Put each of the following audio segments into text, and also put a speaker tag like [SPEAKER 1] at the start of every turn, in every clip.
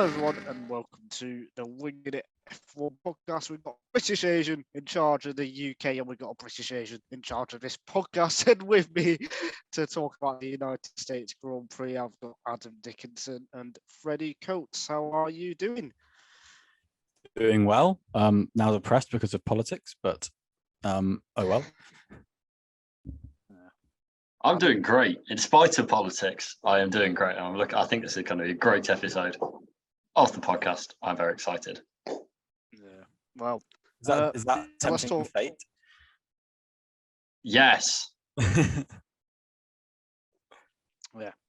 [SPEAKER 1] Hello everyone and welcome to the Winging It F1 podcast. We've got a British Asian in charge of the UK and we've got a British Asian in charge of this podcast. And with me to talk about the United States Grand Prix, I've got Adam Dickinson and Freddie Coates. How are you doing?
[SPEAKER 2] Doing well. Now depressed because of politics, but oh well.
[SPEAKER 3] I'm doing great. In spite of politics, I am doing great. I think this is going to be a great episode of the podcast. I'm very excited.
[SPEAKER 1] Yeah. Well,
[SPEAKER 2] is that tempting fate?
[SPEAKER 1] Yes. Yeah.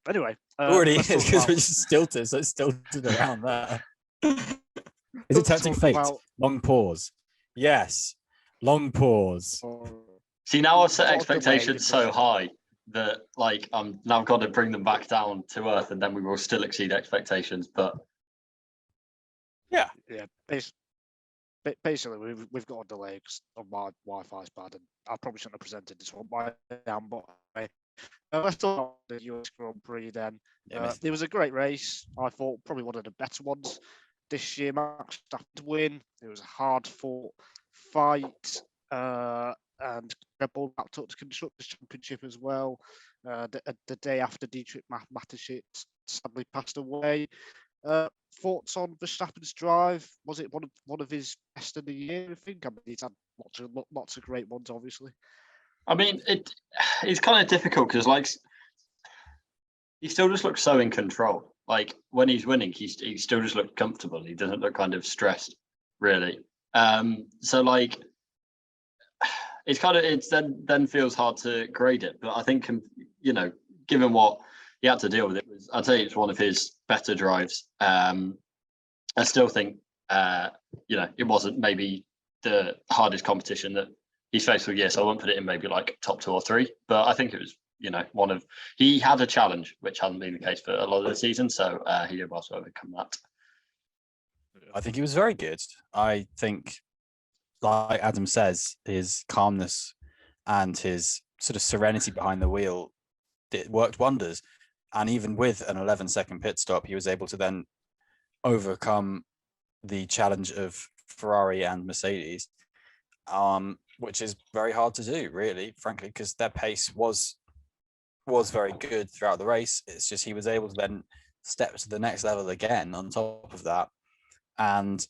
[SPEAKER 1] Anyway.
[SPEAKER 2] Already is because we're just stilted, so it's stilted around there. Is it tempting fate? Long pause. Yes. Long pause.
[SPEAKER 3] See, now I've set expectations so high that I'm now got to bring them back down to earth, and then we will still exceed expectations. But
[SPEAKER 1] yeah. Basically, we've got a delay because my Wi-Fi's bad, and I probably shouldn't have presented this one, but I am. But let's talk about the US Grand Prix then. It was a great race. I thought probably one of the better ones this year. Max Verstappen to win. It was a hard-fought fight. And Red Bull wrapped up the Constructors' Championship as well. The day after Dietrich sadly passed away. Thoughts on Verstappen's drive? Was it one of his best of the year? I think. I mean, he's had lots of great ones, obviously.
[SPEAKER 3] I mean, it's kind of difficult because he still just looks so in control. Like when he's winning, he still just looks comfortable. He doesn't look kind of stressed, really. It then feels hard to grade it, but I think given what he had to deal with, I'd say it's one of his better drives. I still think it wasn't maybe the hardest competition that he's faced with. Yes, I won't put it in maybe like top 2 or 3, but I think it was he had a challenge which hasn't been the case for a lot of the season, so he did well to overcome that.
[SPEAKER 2] I think he was very good. I think, like Adam says, his calmness and his sort of serenity behind the wheel worked wonders. And even with an 11-second pit stop, he was able to then overcome the challenge of Ferrari and Mercedes, which is very hard to do, really, frankly, because their pace was very good throughout the race. It's just he was able to then step to the next level again on top of that and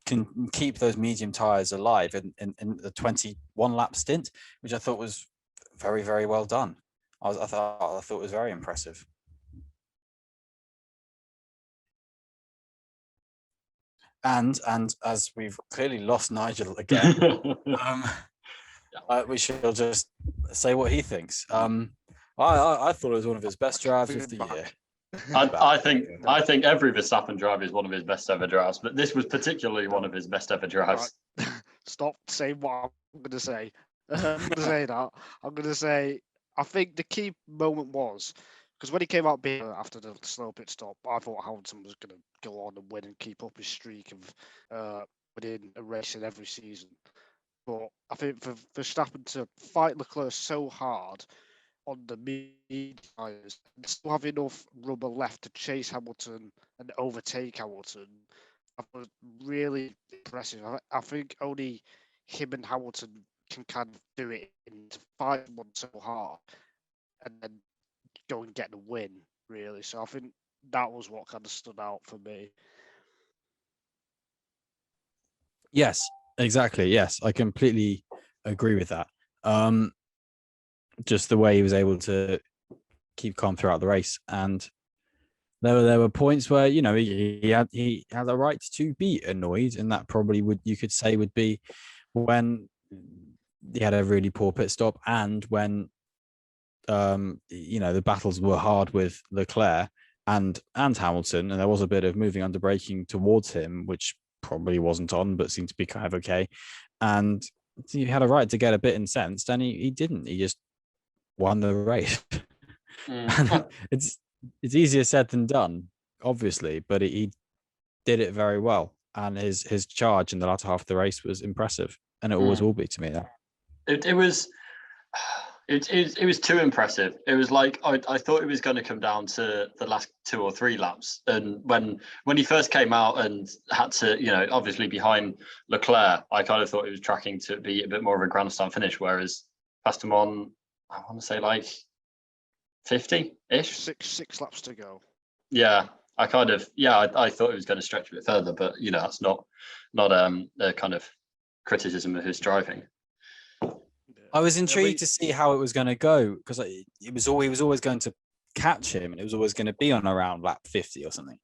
[SPEAKER 2] can keep those medium tires alive in the 21 lap stint, which I thought was very, very well done. I thought it was very impressive. And as we've clearly lost Nigel again, we shall just say what he thinks. I thought it was one of his best drives of the year.
[SPEAKER 3] I think every Verstappen drive is one of his best ever drives, but this was particularly one of his best ever drives.
[SPEAKER 1] Right. Stop saying what I'm going to say. I'm going to say that. I'm going to say I think the key moment was because when he came out big after the slow pit stop, I thought Hamilton was going to go on and win and keep up his streak of winning a race in every season. But I think for Verstappen to fight Leclerc so hard on the medium tires and still have enough rubber left to chase Hamilton and overtake Hamilton, I was really impressive. I think only him and Hamilton can kind of do it and fight one so hard and then go and get the win, really. So I think that was what kind of stood out for me.
[SPEAKER 2] Yes, exactly. Yes, I completely agree with that. Just the way he was able to keep calm throughout the race, and there were points where he had a right to be annoyed, and that probably would be when he had a really poor pit stop and when the battles were hard with Leclerc and Hamilton, and there was a bit of moving under braking towards him, which probably wasn't on, but seemed to be kind of okay. And he had a right to get a bit incensed, and he didn't. He just won the race. It's easier said than done, obviously, but he did it very well, and his charge in the latter half of the race was impressive, and it always will be to me. That
[SPEAKER 3] it was It was too impressive. It was like I thought it was going to come down to the last 2 or 3 laps, and when he first came out and had to, obviously behind Leclerc, I kind of thought he was tracking to be a bit more of a grandstand finish, whereas passed him on, I want to say like 50-ish.
[SPEAKER 1] Six laps to go.
[SPEAKER 3] Yeah, I thought it was going to stretch a bit further, but that's not a kind of criticism of his driving.
[SPEAKER 2] I was intrigued to see how it was going to go because he was always going to catch him, and it was always going to be on around lap 50 or something.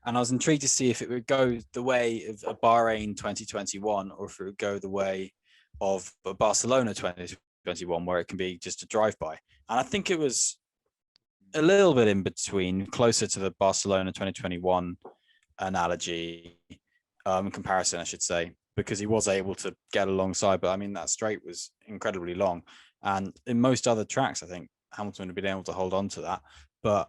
[SPEAKER 2] And I was intrigued to see if it would go the way of a Bahrain 2021 or if it would go the way of a Barcelona 2021, where it can be just a drive-by. And I think it was a little bit in between, closer to the Barcelona 2021 analogy, comparison, I should say, because he was able to get alongside. But I mean, that straight was incredibly long. And in most other tracks, I think Hamilton would have been able to hold on to that. But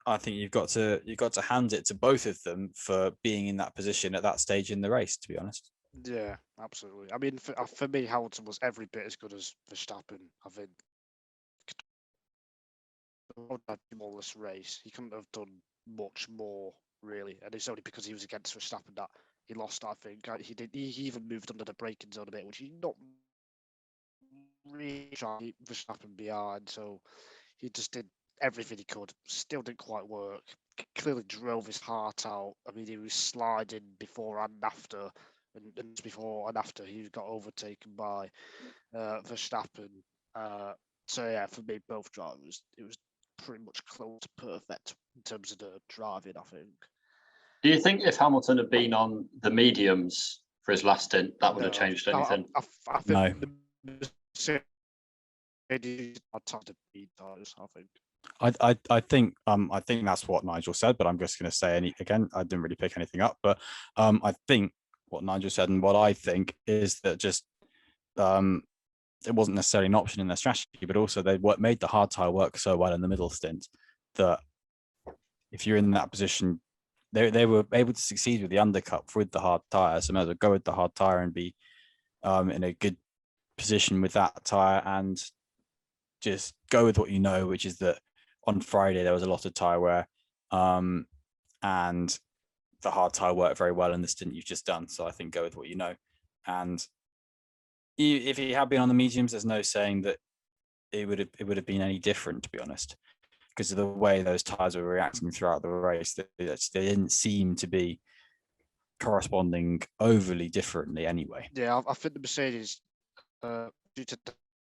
[SPEAKER 2] I think you've got to hand it to both of them for being in that position at that stage in the race, to be honest.
[SPEAKER 1] Yeah, absolutely. I mean, for me, Hamilton was every bit as good as Verstappen. I think on this race, he couldn't have done much more, really. And it's only because he was against Verstappen that he lost, I think. He even moved under the braking zone a bit, which he's not really trying Verstappen behind. So he just did everything he could. Still didn't quite work. Clearly drove his heart out. I mean, he was sliding before and after. And before and after he got overtaken by Verstappen. So yeah, for me, both drivers, it was pretty much close to perfect in terms of the driving, I think.
[SPEAKER 3] Do you think if Hamilton had been on the mediums for his last stint, that would have changed anything?
[SPEAKER 1] I think
[SPEAKER 2] No. I think that's what Nigel said, but I'm just going to say again, I didn't really pick anything up, but I think what Nigel said and what I think is that just it wasn't necessarily an option in their strategy, but also they made the hard tire work so well in the middle stint that if you're in that position, they were able to succeed with the undercut with the hard tire. So might as well go with the hard tire and be in a good position with that tire and just go with what you know, which is that on Friday there was a lot of tire wear, and the hard tire worked very well in the stint you've just done. So I think go with what you know. And if he had been on the mediums, there's no saying that it would have been any different, to be honest, because of the way those tires were reacting throughout the race. They didn't seem to be corresponding overly differently anyway.
[SPEAKER 1] Yeah, I think the Mercedes suited the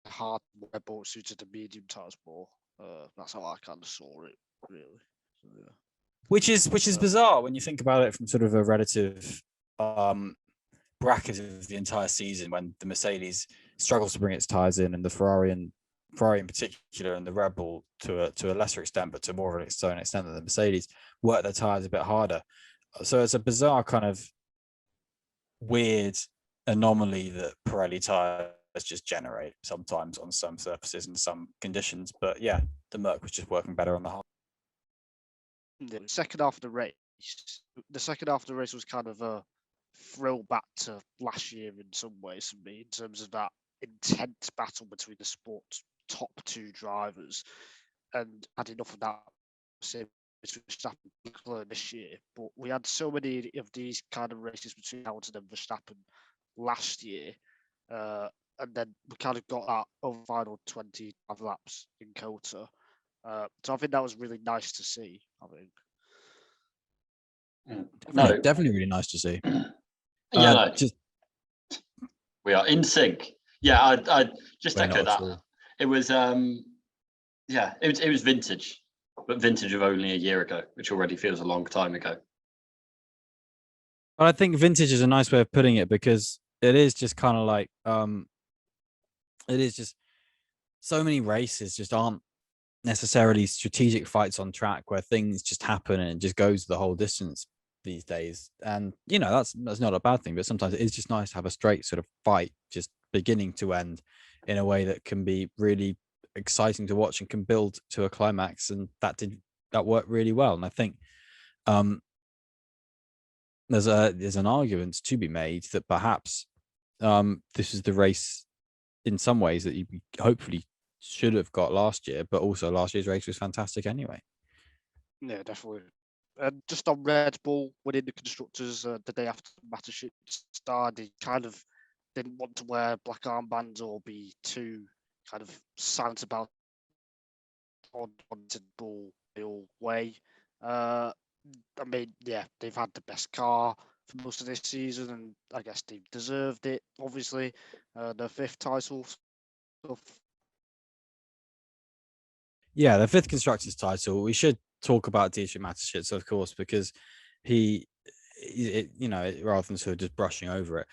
[SPEAKER 1] hard wear, but suited the medium tires more. That's how I kind of saw it, really. So, yeah.
[SPEAKER 2] Which is bizarre when you think about it from sort of a relative bracket of the entire season, when the Mercedes struggles to bring its tires in, and the Ferrari in particular, and the Red Bull to a lesser extent, but to more of an extent than the Mercedes, work their tires a bit harder. So it's a bizarre kind of weird anomaly that Pirelli tires just generate sometimes on some surfaces and some conditions. But yeah, the Merc was just working better on the hard.
[SPEAKER 1] The second half of the race was kind of a throwback to last year in some ways for me, in terms of that intense battle between the sport's top two drivers, and had enough of that same Verstappen this year. But we had so many of these kind of races between Hamilton and Verstappen last year, and then we kind of got that over final 25 laps in Kota. So I think that was really nice to see, I think.
[SPEAKER 2] Definitely really nice to see.
[SPEAKER 3] We are in sync. Yeah, I just echo that. It was it was vintage, but vintage of only a year ago, which already feels a long time ago.
[SPEAKER 2] But I think vintage is a nice way of putting it, because it is just kind of like it is just so many races just aren't necessarily strategic fights on track where things just happen and it just goes the whole distance these days. And that's not a bad thing, but sometimes it is just nice to have a straight sort of fight, just beginning to end, in a way that can be really exciting to watch and can build to a climax. And that worked really well. And I think there's an argument to be made that perhaps this is the race in some ways that you hopefully should have got last year, but also last year's race was fantastic anyway.
[SPEAKER 1] Yeah, definitely. And just on Red Bull winning the constructors the day after Mattership started, he kind of didn't want to wear black armbands or be too kind of silent about on the Bull way. Uh, I mean, yeah, they've had the best car for most of this season, and I guess they deserved it. Obviously, the fifth title.
[SPEAKER 2] Yeah, the fifth constructors title. We should talk about Dietrich Mateschitz, of course, because rather than sort of just brushing over it,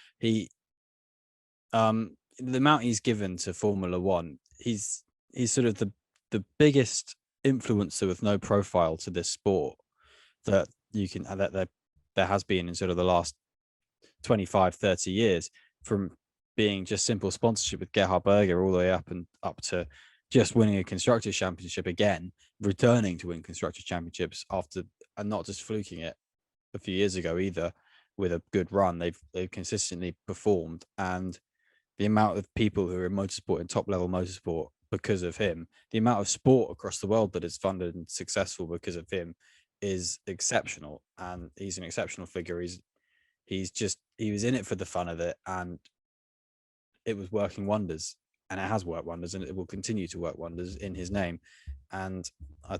[SPEAKER 2] the amount he's given to Formula One, he's sort of the biggest influencer with no profile to this sport that there has been in sort of the last 25, 30 years, from being just simple sponsorship with Gerhard Berger all the way up to just winning a constructors championship again, returning to win constructors championships after, and not just fluking it a few years ago either, with a good run. They've consistently performed, and the amount of people who are in motorsport and top level motorsport because of him, the amount of sport across the world that is funded and successful because of him is exceptional. And he's an exceptional figure. He was in it for the fun of it, and it was working wonders, and it has worked wonders, and it will continue to work wonders in his name. And I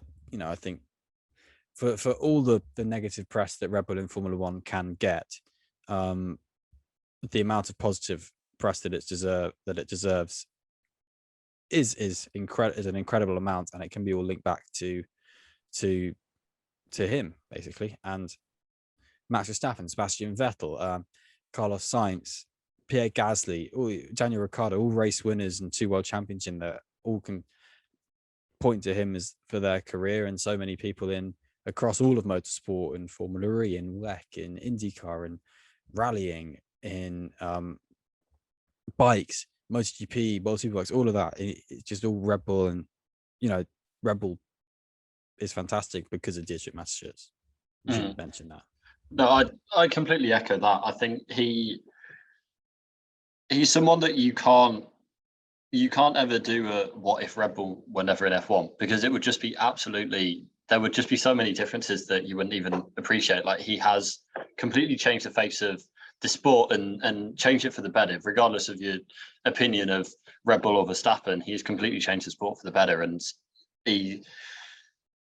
[SPEAKER 2] think for all the negative press that Red Bull in Formula One can get, the amount of positive press that it deserves is an incredible amount, and it can be all linked back to him basically. And Max Verstappen, Sebastian Vettel, Carlos Sainz, Pierre Gasly, Daniel Ricciardo, all race winners and 2 world champions in there, all can point to him as for their career. And so many people across all of motorsport, in Formula E, in WEC, in IndyCar, in rallying, in bikes, MotoGP, multi-bikes, all of that. It's just all Red Bull, and Red Bull is fantastic because of Dietrich Mateschitz. You should mention that.
[SPEAKER 3] No, I completely echo that. I think he's someone that you can't ever do a what if Red Bull were never in F1, because it would just be there would just be so many differences that you wouldn't even appreciate. Like, he has completely changed the face of the sport and changed it for the better, regardless of your opinion of Red Bull or Verstappen. He's completely changed the sport for the better, and he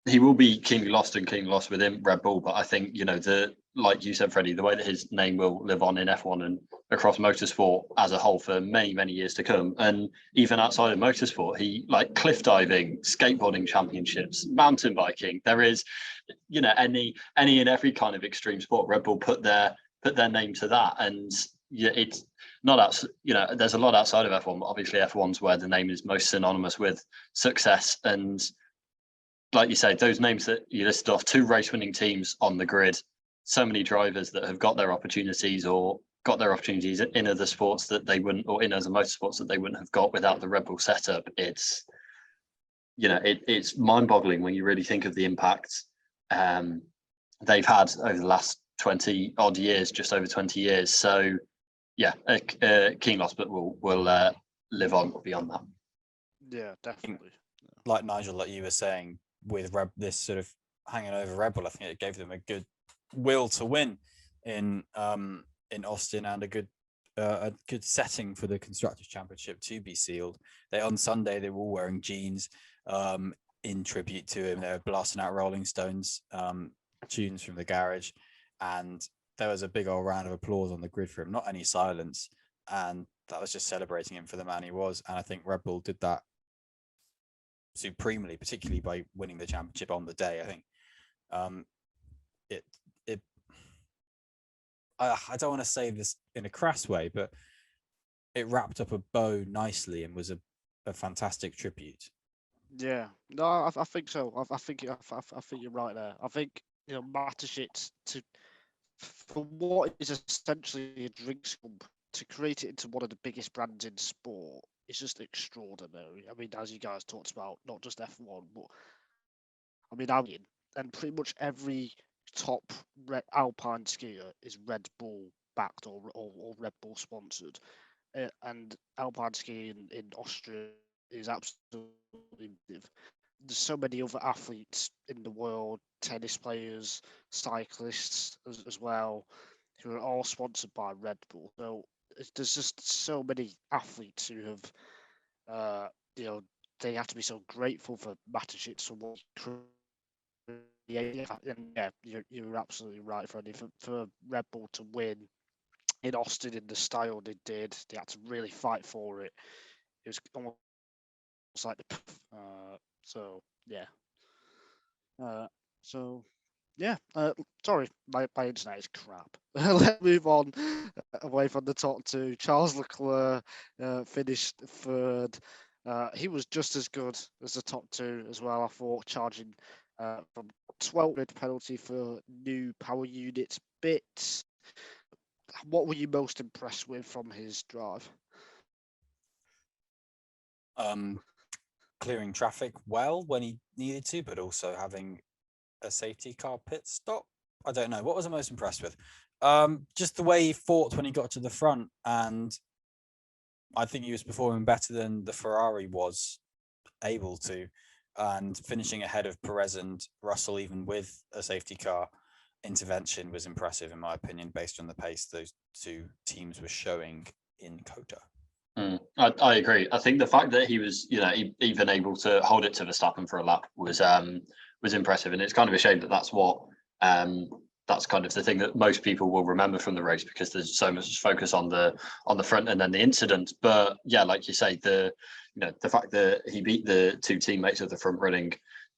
[SPEAKER 3] will be keenly lost within Red Bull. But I think, like you said, Freddie, the way that his name will live on in F1 and across motorsport as a whole for many, many years to come. And even outside of motorsport, he, like, cliff diving, skateboarding championships, mountain biking. There is, any and every kind of extreme sport, Red Bull put their name to that. And yeah, it's not there's a lot outside of F1, but obviously F1's where the name is most synonymous with success. And like you say, those names that you listed off, 2 race-winning teams on the grid, so many drivers that have got their opportunities in other sports that they wouldn't, or in other motorsports that they wouldn't have got without the Red Bull setup. It's mind-boggling when you really think of the impact they've had over the last 20 odd years, just over 20 years. So yeah, a keen loss, but we'll live on beyond that.
[SPEAKER 1] Yeah, definitely.
[SPEAKER 2] Like Nigel, like you were saying, with this sort of hanging over Red Bull, I think it gave them a good will to win in Austin, and a good setting for the Constructors' Championship to be sealed. On Sunday they were all wearing jeans in tribute to him. They were blasting out Rolling Stones tunes from the garage, and there was a big old round of applause on the grid for him, not any silence, and that was just celebrating him for the man he was. And I think Red Bull did that supremely, particularly by winning the championship on the day. I think I don't want to say this in a crass way, but it wrapped up a bow nicely and was a fantastic tribute.
[SPEAKER 1] Yeah, no, I think so. I think you're right there. I think Mateschitz, for what is essentially a drinks club, to create it into one of the biggest brands in sport, it's just extraordinary. I mean, as you guys talked about, not just F1, but I mean, and pretty much every top Alpine skier is Red Bull backed or Red Bull sponsored. And Alpine skiing in Austria is absolutely. There's so many other athletes in the world, tennis players, cyclists as well, who are all sponsored by Red Bull. So there's just so many athletes who have, you know, they have to be so grateful for Mateschitz for what he created. And yeah, you're absolutely right, Freddie. For Red Bull to win in Austin in the style they did, they had to really fight for it. It was almost like the, so yeah. Uh, so yeah. Sorry, my internet is crap. Let's move on away from the top two. Charles Leclerc finished third. He was just as good as the top two as well. I thought, charging from 12 penalty for new power units bits. What were you most impressed with from his drive?
[SPEAKER 2] Clearing traffic well when he needed to, but also having a safety car pit stop. I don't know. What was I most impressed with? Just the way he fought when he got to the front, and I think he was performing better than the Ferrari was able to, and finishing ahead of Perez and Russell, even with a safety car intervention, was impressive in my opinion, based on the pace those two teams were showing in Kota.
[SPEAKER 3] I agree. I think the fact that he was, even able to hold it to Verstappen for a lap was impressive, and it's kind of a shame that that's kind of the thing that most people will remember from the race, because there's so much focus on the front and then the incident. But yeah, like you say, the fact that he beat the two teammates of the front running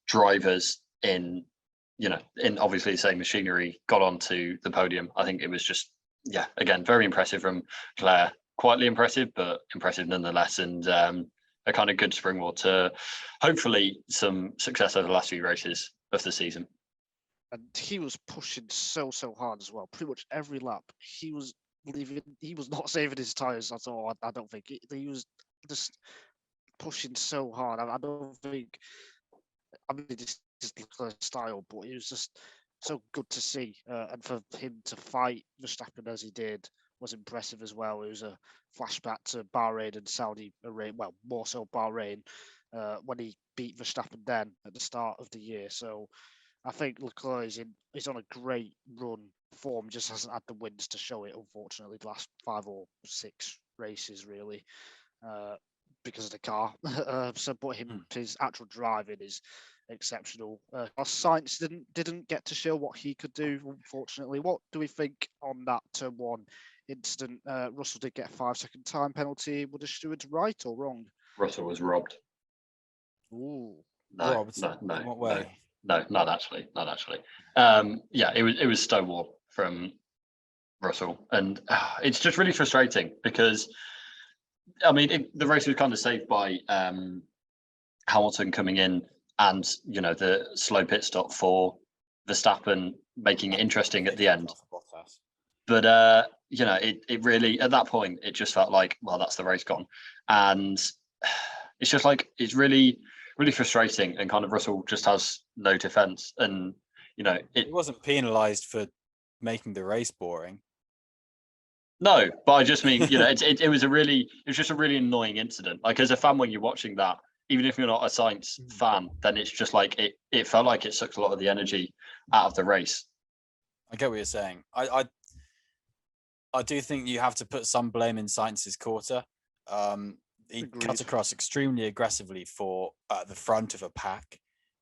[SPEAKER 3] drivers in obviously the same machinery, got onto the podium. I think it was just, again, very impressive from Claire. Quietly impressive, but impressive nonetheless, and a kind of good springboard to hopefully some success over the last few races of the season.
[SPEAKER 1] And he was pushing so hard as well. Pretty much every lap, he was leaving. He was not saving his tires at all. I don't think he was just pushing so hard. I don't think. I mean, this is Leclerc's style, but it was just so good to see. And for him to fight Verstappen as he did was impressive as well. It was a flashback to Bahrain and Saudi Arabia. Well, more so Bahrain, when he beat Verstappen then at the start of the year. So I think Leclerc is on a great run form, just hasn't had the wins to show it, unfortunately, the last 5 or 6 races, really, because of the car. But his actual driving is exceptional. Sainz didn't get to show what he could do, unfortunately. What do we think on that turn 1 incident? Russell did get a 5-second time penalty. Were the stewards right or wrong?
[SPEAKER 3] Russell was robbed.
[SPEAKER 1] Ooh.
[SPEAKER 2] No. In what way?
[SPEAKER 3] No, not actually. It was stonewall from Russell, and it's just really frustrating because, I mean, the race was kind of saved by Hamilton coming in and the slow pit stop for Verstappen, making it interesting at the end. But it really, at that point, it just felt like, well, that's the race gone, and it's just like, it's really frustrating, and kind of Russell just has no defense, and
[SPEAKER 2] it wasn't penalized for making the race boring.
[SPEAKER 3] No, but I just mean, it was just a really annoying incident. Like, as a fan, when you're watching that, even if you're not a Sainz fan, then it's just like it felt like it sucked a lot of the energy out of the race.
[SPEAKER 2] I get what you're saying. I do think you have to put some blame in Sainz's quarter. He cut across extremely aggressively for the front of a pack.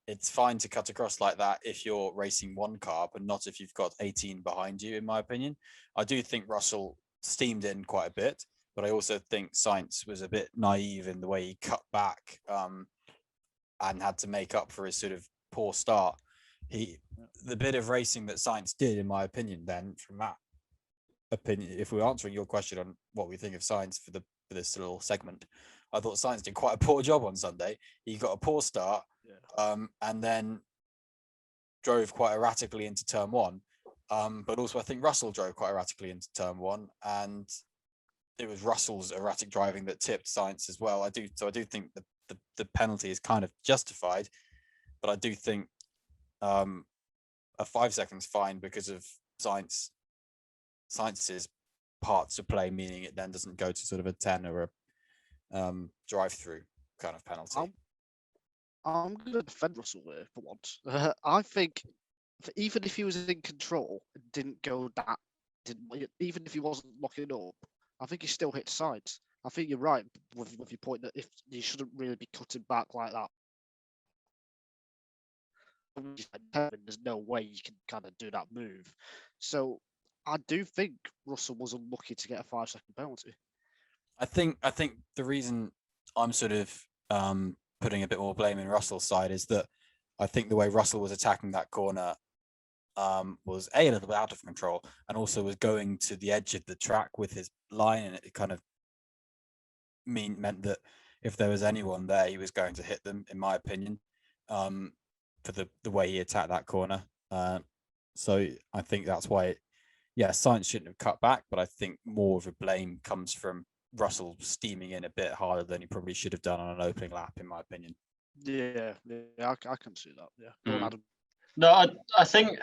[SPEAKER 2] It's fine to cut across like that if you're racing one car, but not if you've got 18 behind you, in my opinion. I do think Russell steamed in quite a bit, but I also think Sainz was a bit naive in the way he cut back and had to make up for his sort of poor start. The bit of racing that Sainz did, in my opinion, then from that opinion, if we're answering your question on what we think of Sainz for this little segment, I thought Sainz did quite a poor job on Sunday. He got a poor start, and then drove quite erratically into turn 1. But also I think Russell drove quite erratically into turn 1, and it was Russell's erratic driving that tipped Sainz as well. I do think the penalty is kind of justified, but I do think a 5 seconds fine because of Sainz's part to play, meaning it then doesn't go to sort of a 10 or a drive through. kind of penalty.
[SPEAKER 1] I'm going to defend Russell here for once. I think even if he was in control and didn't go that, even if he wasn't locking up, I think he still hit sides. I think you're right with your point that if you shouldn't really be cutting back like that. There's no way you can kind of do that move. So I do think Russell was unlucky to get a 5-second penalty.
[SPEAKER 2] I think the reason I'm sort of putting a bit more blame in Russell's side is that I think the way Russell was attacking that corner was a little bit out of control, and also was going to the edge of the track with his line, and it kind of meant that if there was anyone there, he was going to hit them, in my opinion, for the way he attacked that corner. So I think that's why, Sainz shouldn't have cut back, but I think more of the blame comes from Russell steaming in a bit harder than he probably should have done on an opening lap, in my opinion.
[SPEAKER 1] Yeah, I can see that. Yeah, Go on, Adam.
[SPEAKER 3] No, I think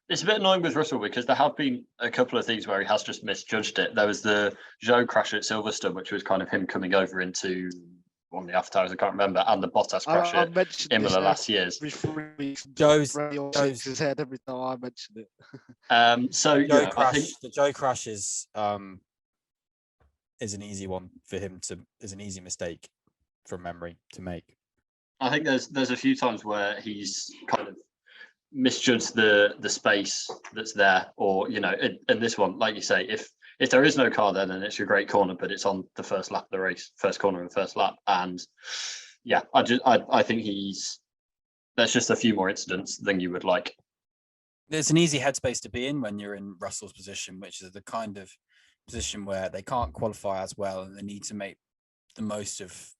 [SPEAKER 3] it's a bit annoying with Russell because there have been a couple of things where he has just misjudged it. There was the Zhou crash at Silverstone, which was kind of him coming over into one of the after hours, I can't remember, and the Bottas crash at Imola last year's.
[SPEAKER 1] Every 3 weeks,
[SPEAKER 2] Zhou's
[SPEAKER 1] his head every time I mention it.
[SPEAKER 3] I think
[SPEAKER 2] the Zhou crash is an easy one for him is an easy mistake from memory to make.
[SPEAKER 3] I think there's a few times where he's kind of misjudged the space that's there, or in this one, like you say, if there is no car there, then it's a great corner, but it's on the first lap of the race, first corner of the first lap, and I think there's just a few more incidents than you would like.
[SPEAKER 2] There's an easy headspace to be in when you're in Russell's position, which is the kind of position where they can't qualify as well, and they need to make the most of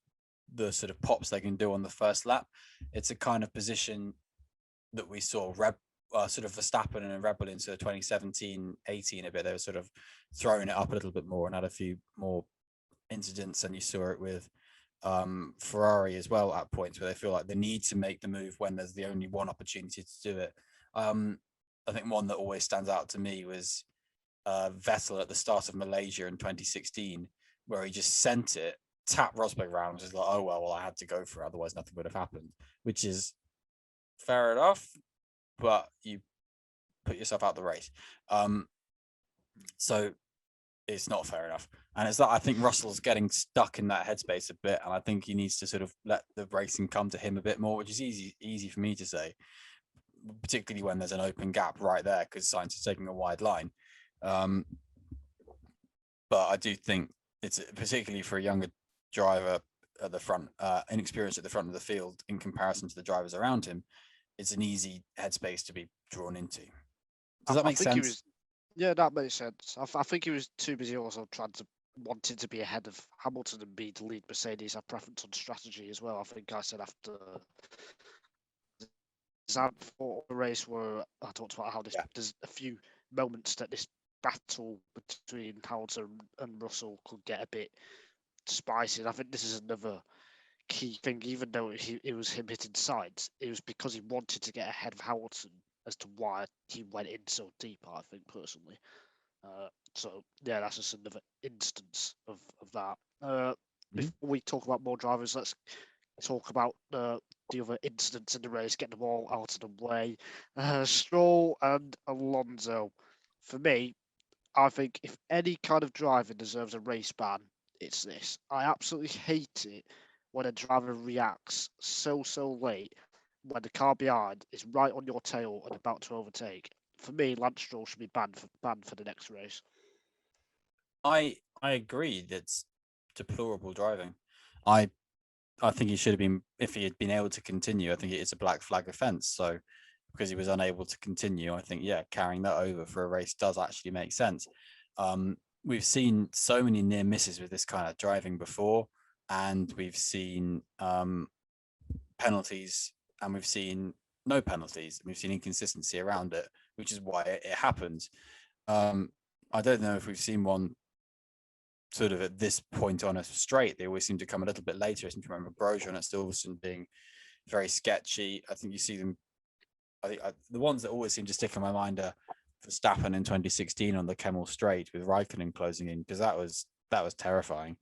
[SPEAKER 2] the sort of pops they can do on the first lap. It's a kind of position that we saw sort of Verstappen and Red Bull into 2017-18 a bit. They were sort of throwing it up a little bit more and had a few more incidents, and you saw it with Ferrari as well at points where they feel like they need to make the move when there's the only one opportunity to do it. I think one that always stands out to me was Vettel at the start of Malaysia in 2016, where he just sent it, tapped Rosberg around, just like, oh well, I had to go for it, otherwise nothing would have happened, which is fair enough, but you put yourself out the race. So it's not fair enough. And it's that I think Russell's getting stuck in that headspace a bit, and I think he needs to sort of let the racing come to him a bit more, which is easy for me to say, particularly when there's an open gap right there because Sainz is taking a wide line. But I do think it's particularly for a younger driver at the front, inexperienced at the front of the field in comparison to the drivers around him, it's an easy headspace to be drawn into. Does that make sense?
[SPEAKER 1] That makes sense. I think he was too busy also wanting to be ahead of Hamilton and be the lead Mercedes, have preference on strategy as well. I think I said after before the race where I talked about how there's a few moments that this battle between Hamilton and Russell could get a bit spicy. And I think this is another key thing, even though it was him hitting sides, it was because he wanted to get ahead of Hamilton as to why he went in so deep, I think, personally. That's just another instance of that. Before we talk about more drivers, let's talk about the other incidents in the race, get them all out of the way. Stroll and Alonso. For me, I think if any kind of driver deserves a race ban, it's this. I absolutely hate it when a driver reacts so late when the car behind is right on your tail and about to overtake. For me, Lance Stroll should be banned for the next race.
[SPEAKER 2] I agree. That's deplorable driving. I think he should have been, if he had been able to continue, I think it's a black flag offence. So because he was unable to continue, I think, carrying that over for a race does actually make sense. We've seen so many near misses with this kind of driving before, and we've seen penalties, and we've seen no penalties, and we've seen inconsistency around it, which is why it happens. I don't know if we've seen one sort of at this point on a straight. They always seem to come a little bit later. I seem to remember Grosjean at Silverstone being very sketchy. I think you see them. I think the ones that always seem to stick in my mind are Verstappen in 2016 on the Kemmel Straight with Raikkonen closing in, because that was terrifying.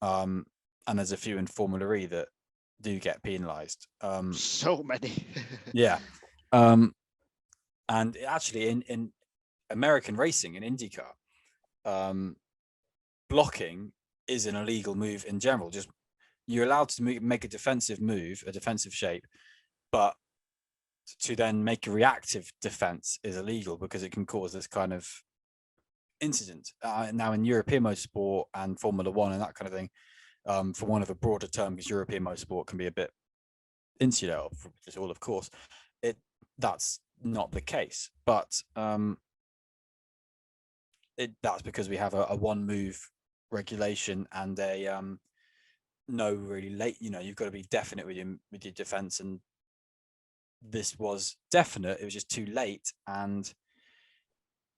[SPEAKER 2] And there's a few in Formula E that do get penalised.
[SPEAKER 1] So many.
[SPEAKER 2] Yeah. And actually, in American racing, in IndyCar, blocking is an illegal move in general. Just you're allowed to make a defensive move, a defensive shape, but to then make a reactive defense is illegal because it can cause this kind of incident. Now in European motorsport and Formula One and that kind of thing, for one of a broader term, because European motorsport can be a bit insular, which is all, of course, that's not the case. But that's because we have a one move regulation and a no really late. You've got to be definite with your defense, and this was definite. It was just too late and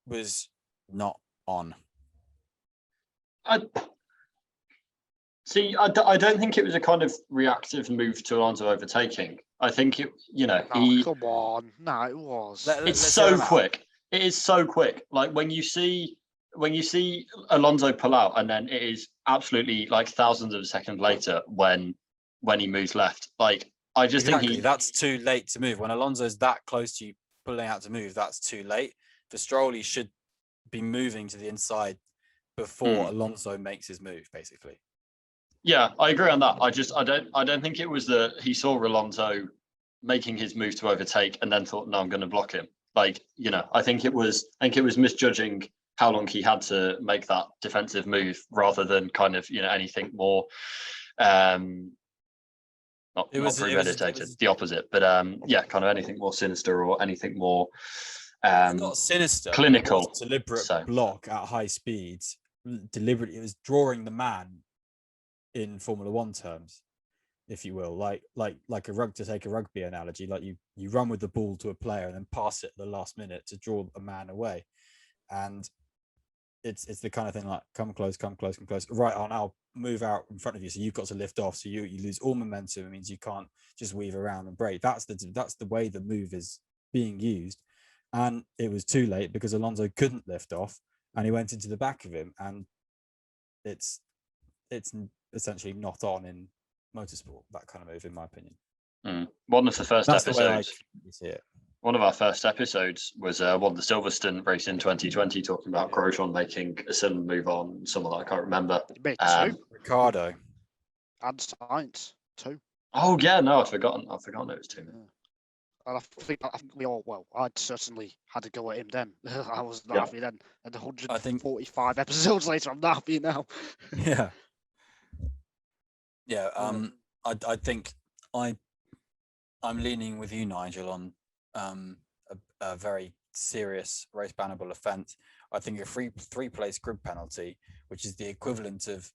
[SPEAKER 2] was not on.
[SPEAKER 3] I don't think it was a kind of reactive move to Alonso overtaking. I think it,
[SPEAKER 1] Come on. No, it was.
[SPEAKER 3] It's so quick. It is so quick. Like when you see Alonso pull out, and then it is absolutely like thousands of seconds later when he moves left. Like I just think
[SPEAKER 2] that's too late to move. When Alonso's that close to you pulling out to move, that's too late. For Stroll, he should be moving to the inside before Alonso makes his move, basically.
[SPEAKER 3] Yeah, I agree on that. I don't think it was that he saw Alonso making his move to overtake and then thought, no, I'm going to block him. Like, I think it was misjudging how long he had to make that defensive move rather than kind of, anything more not premeditated, the opposite, but kind of anything more sinister or anything more
[SPEAKER 2] not sinister,
[SPEAKER 3] clinical,
[SPEAKER 2] deliberate block at high speeds. Deliberately, it was drawing the man in Formula One terms, if you will, like to take a rugby analogy, like you run with the ball to a player and then pass it at the last minute to draw a man away, and it's the kind of thing like come close, right, I'll move out in front of you, so you've got to lift off, so you lose all momentum. It means you can't just weave around and brake. That's the way the move is being used, and it was too late because Alonso couldn't lift off and he went into the back of him, and it's essentially not on in motorsport, that kind of move, in my opinion.
[SPEAKER 3] One of the first episodes.
[SPEAKER 2] The way I see it.
[SPEAKER 3] One of our first episodes was one of the Silverstone race in 2020, talking about Grosjean making a similar move on someone that I can't remember.
[SPEAKER 2] Ricciardo.
[SPEAKER 1] And Sainz too.
[SPEAKER 3] Oh yeah, no, I've forgotten it was two.
[SPEAKER 1] Yeah. And I think we all, I'd certainly had to go at him then. I was not happy then. And 145 episodes later, I'm not happy now.
[SPEAKER 2] Yeah. Yeah. I think I'm leaning with you, Nigel, on a very serious race bannable offence. I think a three-place grid penalty, which is the equivalent of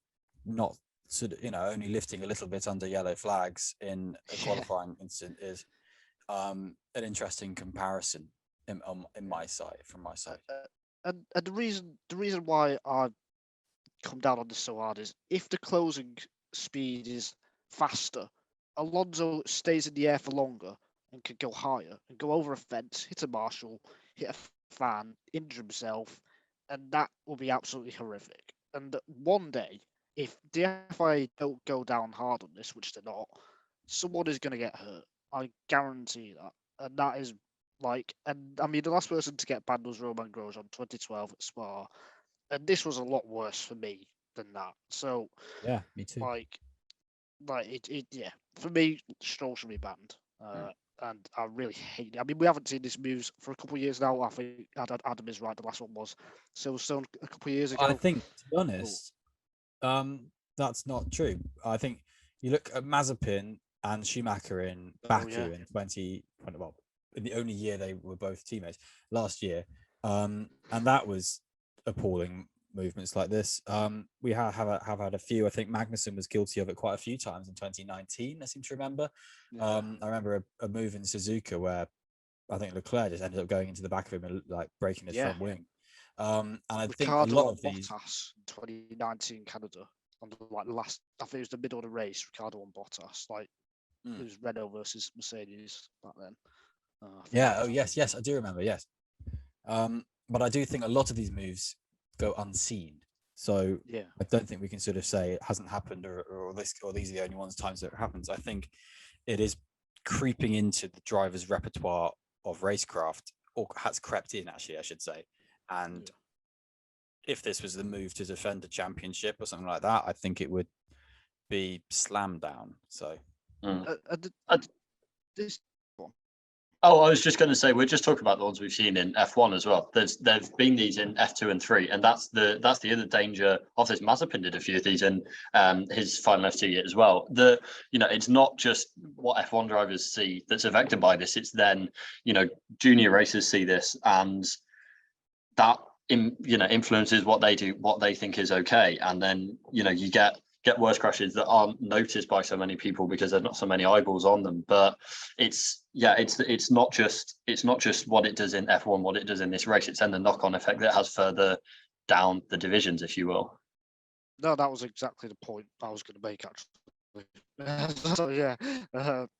[SPEAKER 2] not only lifting a little bit under yellow flags in a qualifying incident, is an interesting comparison from my side.
[SPEAKER 1] And the reason why I come down on this so hard is if the closing speed is faster, Alonso stays in the air for longer and can go higher and go over a fence, hit a marshal, hit a fan, injure himself, and that will be absolutely horrific. And one day, if the FIA don't go down hard on this, which they're not, someone is going to get hurt. I guarantee that. And that is the last person to get banned was Romain Grosjean 2012 at Spa. And this was a lot worse for me than that. So,
[SPEAKER 2] yeah, me too.
[SPEAKER 1] For me, Stroll should be banned. And I really hate it. I mean, we haven't seen this moves for a couple of years now. I think Adam is right. The last one was Silverstone a couple of years ago.
[SPEAKER 2] I think, to be honest, that's not true. I think you look at Mazepin and Schumacher in Baku in 2020, in the only year they were both teammates last year, and that was appalling movements like this. We have had a few. I think Magnussen was guilty of it quite a few times in 2019. I seem to remember. I remember a move in Suzuka where I think Leclerc just ended up going into the back of him and like breaking his front wing. And I think a lot of these.
[SPEAKER 1] Bottas, 2019 Canada, on the last, I think it was the middle of the race. Ricardo and Bottas, it was Renault versus Mercedes back then.
[SPEAKER 2] Yes, I do remember. Yes, but I do think a lot of these moves go unseen. So
[SPEAKER 1] Yeah.
[SPEAKER 2] I don't think we can sort of say it hasn't happened or these are the only times that it happens. I think it is creeping into the driver's repertoire of racecraft, or has crept in, actually, I should say. And if this was the move to defend a championship or something like that, I think it would be slammed down. So
[SPEAKER 1] This
[SPEAKER 3] Oh, I was just going to say, we're just talking about the ones we've seen in F1 as well. There've been these in F2 and 3, and that's the other danger of this. Mazepin did a few of these in his final F2 year as well. It's not just what F1 drivers see that's affected by this. It's then, junior racers see this, and that influences what they do, what they think is okay, and then you get worse crashes that aren't noticed by so many people because there's not so many eyeballs on them. But it's not just what it does in F1, what it does in this race. It's then the knock-on effect that has further down the divisions, if you will.
[SPEAKER 1] No, that was exactly the point I was going to make, actually. So yeah,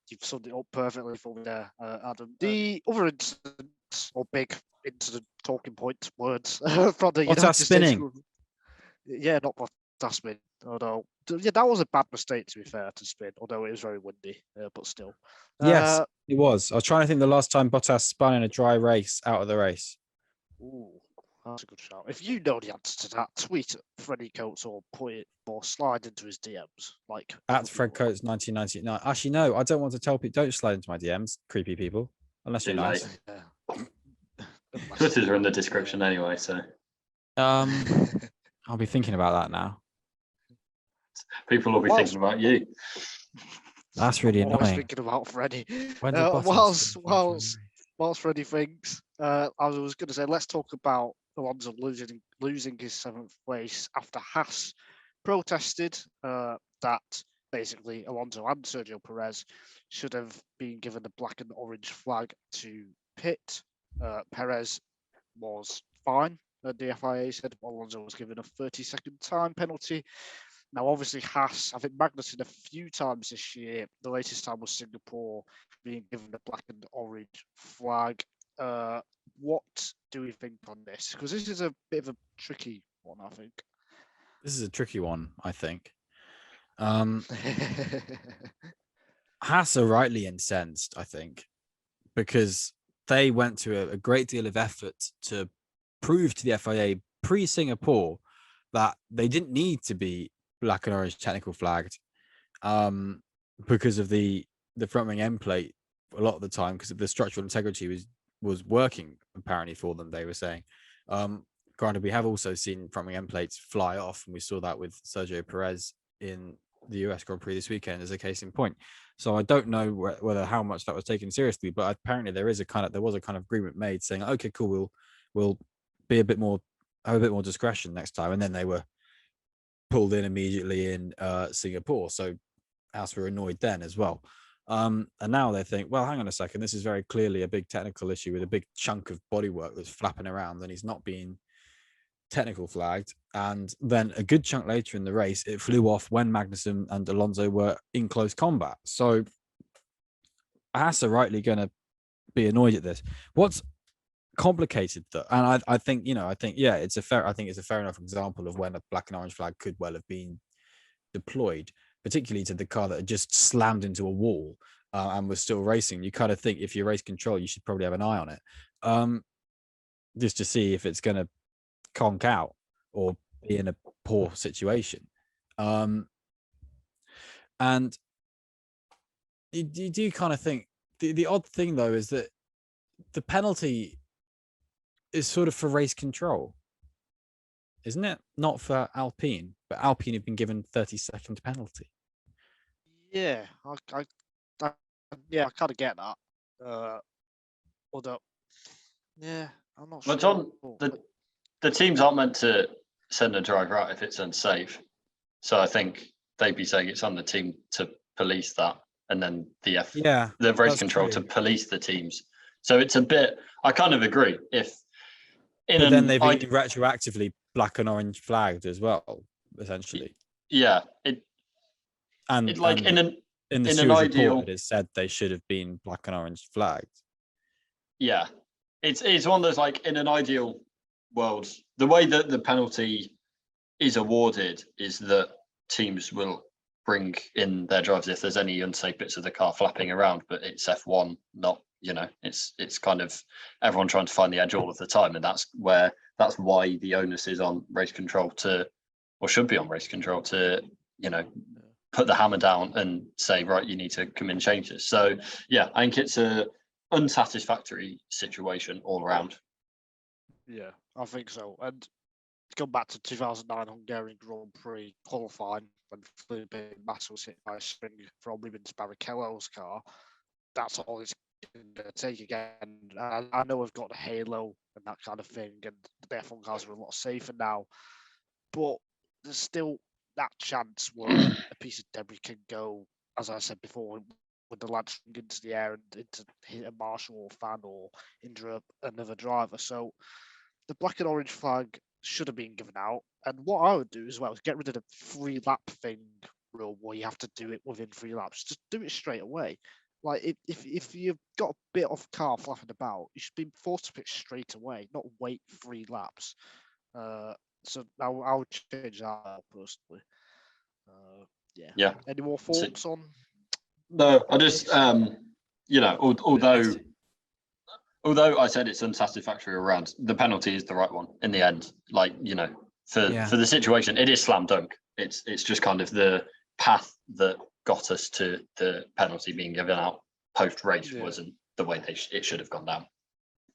[SPEAKER 1] you've summed it up perfectly for me there, Adam. The other incidents, or big incident, talking points, words from the
[SPEAKER 2] What's
[SPEAKER 1] United
[SPEAKER 2] that
[SPEAKER 1] States
[SPEAKER 2] spinning?
[SPEAKER 1] Group. Yeah, not that spin. Although, yeah, that was a bad mistake, to be fair, to spin. Although it was very windy, but still.
[SPEAKER 2] Yes, it was. I was trying to think the last time Bottas spun in a dry race out of the race.
[SPEAKER 1] Ooh, that's a good shout. If you know the answer to that, tweet at Freddie Coates or put it or slide into his DMs. Like
[SPEAKER 2] At Fred Coates 1999. Actually, no, I don't want to tell people. Don't slide into my DMs, creepy people. Unless you're
[SPEAKER 3] Too
[SPEAKER 2] nice.
[SPEAKER 3] late.
[SPEAKER 1] Yeah.
[SPEAKER 3] Twitters are in the description anyway, so
[SPEAKER 2] I'll be thinking about that now.
[SPEAKER 3] people will be thinking about you.
[SPEAKER 2] That's really
[SPEAKER 1] I'm always
[SPEAKER 2] annoying.
[SPEAKER 1] thinking about Freddie.
[SPEAKER 2] When did Bottas
[SPEAKER 1] Whilst Freddie thinks, I was going to say, let's talk about Alonso losing his 7th place after Haas protested that basically Alonso and Sergio Perez should have been given the black and orange flag to pit. Perez was fine. The FIA said Alonso was given a 30-second time penalty. Now, obviously, Haas, I think Magnussen a few times this year. The latest time was Singapore being given the black and orange flag. What do we think on this? Because this is a bit of a tricky one, I think.
[SPEAKER 2] This is a tricky one, I think. Haas are rightly incensed, I think, because they went to a great deal of effort to prove to the FIA pre-Singapore that they didn't need to be black and orange technical flagged because of the front wing end plate a lot of the time, because of the structural integrity was working apparently for them, they were saying. Granted, we have also seen front wing end plates fly off, and we saw that with Sergio Perez in the US Grand Prix this weekend as a case in point. So I don't know whether how much that was taken seriously, but apparently there was a kind of agreement made saying, okay, cool, we'll be have a bit more discretion next time. And then they were pulled in immediately in Singapore. So Haas were annoyed then as well. And now they think, well, hang on a second, this is very clearly a big technical issue with a big chunk of bodywork that's flapping around, and he's not being technical flagged. And then a good chunk later in the race, it flew off when Magnussen and Alonso were in close combat. So Haas are rightly going to be annoyed at this. What's complicated though, and I think it's a fair enough example of when a black and orange flag could well have been deployed, particularly to the car that had just slammed into a wall and was still racing. You kind of think if you're race control, you should probably have an eye on it, just to see if it's going to conk out or be in a poor situation. And you do kind of think the odd thing though is that the penalty is sort of for race control, isn't it? Not for Alpine, but Alpine have been given 30-second penalty.
[SPEAKER 1] Yeah, I kind of get that. Although, yeah, I'm not sure.
[SPEAKER 3] But John, the teams aren't meant to send a driver out if it's unsafe. So I think they'd be saying it's on the team to police that, and then the race control to police the teams. So it's a bit. I kind of agree. But
[SPEAKER 2] then they've been retroactively black and orange flagged as well, essentially.
[SPEAKER 3] Yeah, in
[SPEAKER 2] the Stewards report, it is said they should have been black and orange flagged.
[SPEAKER 3] Yeah, it's one of those, like, in an ideal world, the way that the penalty is awarded is that teams will bring in their drivers if there's any unsafe bits of the car flapping around, but it's F1, not, it's kind of everyone trying to find the edge all of the time, and that's why the onus is on race control or should be on race control to, put the hammer down and say, right, you need to come in and change this. So yeah, I think it's a unsatisfactory situation all around.
[SPEAKER 1] Yeah, I think so. And to go back to 2009 Hungarian Grand Prix qualifying when Felipe Massa was hit by a string from Rubens Barrichello's car, that's all it's going to take again. I know we've got the halo and that kind of thing, and the F1 cars are a lot safer now, but there's still that chance where a piece of debris can go, as I said before, with the launch into the air and into hit a marshal or fan or injure another driver. So the black and orange flag should have been given out. And what I would do as well is get rid of the 3-lap thing rule where you have to do it within 3 laps. Just do it straight away. Like if you've got a bit of car flapping about, you should be forced to pit straight away, not wait 3 laps. So I would change that personally. Yeah. Any more thoughts on?
[SPEAKER 3] No, I just although I said it's unsatisfactory around, the penalty is the right one in the end. Like, for the situation, it is slam dunk. It's just kind of the path that got us to the penalty being given out post race wasn't the way it should have gone down.